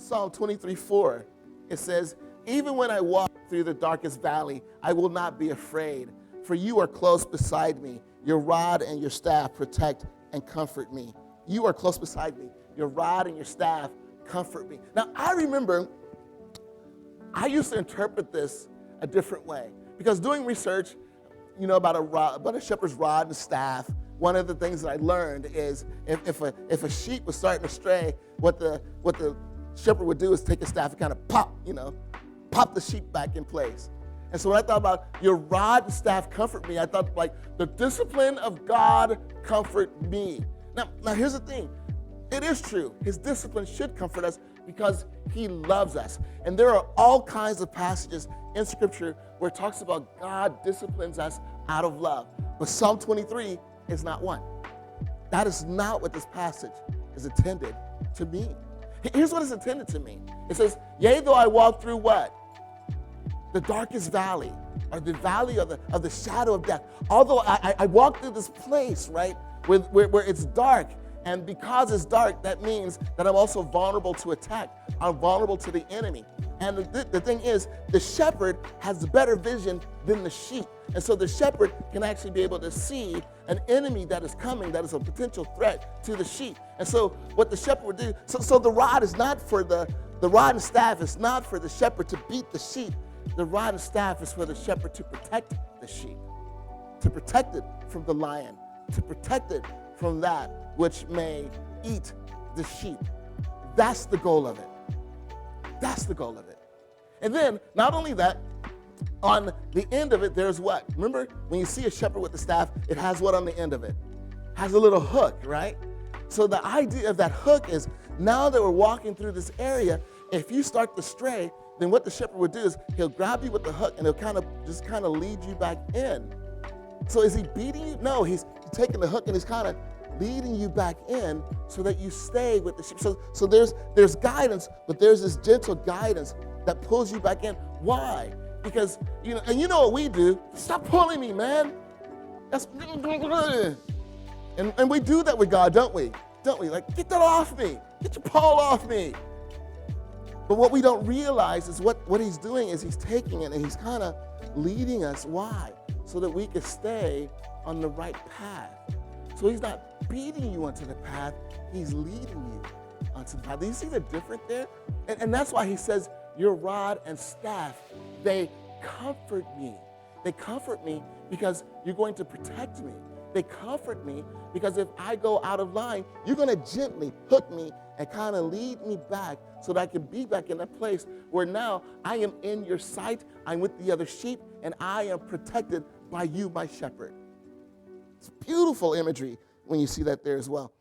Psalm 23:4, it says, even when I walk through the darkest valley, I will not be afraid, for you are close beside me. Your rod and your staff protect and comfort me. You are close beside me. Your rod and your staff comfort me. Now, I remember I used to interpret this a different way, because doing research, about a shepherd's rod and staff, one of the things that I learned is if a sheep was starting to stray, what the shepherd would do is take a staff and kind of pop the sheep back in place. And so when I thought about your rod and staff comfort me, I thought like the discipline of God comfort me. Now here's the thing. It is true. His discipline should comfort us because he loves us. And there are all kinds of passages in Scripture where it talks about God disciplines us out of love. But Psalm 23 is not one. That is not what this passage is intended to mean. Here's what it's intended to mean. It says, yea, though I walk through what? The darkest valley, or the valley of the shadow of death. Although I walk through this place, right, where it's dark, and because it's dark, that means that I'm also vulnerable to attack. I'm vulnerable to the enemy. And the thing is, the shepherd has better vision than the sheep. And so the shepherd can actually be able to see an enemy that is coming, that is a potential threat to the sheep. And so what the shepherd would do, so the rod is not for the rod and staff is not for the shepherd to beat the sheep. The rod and staff is for the shepherd to protect the sheep, to protect it from the lion, to protect it from that which may eat the sheep. That's the goal of it. That's the goal of it. And then, not only that, on the end of it, there's what? Remember, when you see a shepherd with the staff, it has what on the end of it? Has a little hook, right? So the idea of that hook is, now that we're walking through this area, if you start to stray, then what the shepherd would do is he'll grab you with the hook and he'll kind of lead you back in. So is he beating you? No, he's taking the hook and he's kind of leading you back in so that you stay with the sheep. So there's guidance, but there's this gentle guidance that pulls you back in. Why? Because, and you know what we do? Stop pulling me, man. And we do that with God, don't we? Don't we? Like, get that off me. Get your paw off me. But what we don't realize is what he's doing is he's taking it and he's kind of leading us. Why? So that we can stay on the right path. So he's not beating you onto the path, he's leading you onto the path. Do you see the difference there? And that's why he says, your rod and staff, they comfort me. They comfort me because you're going to protect me. They comfort me because if I go out of line, you're going to gently hook me and kind of lead me back so that I can be back in that place where now I am in your sight, I'm with the other sheep, and I am protected by you, my shepherd. It's beautiful imagery when you see that there as well.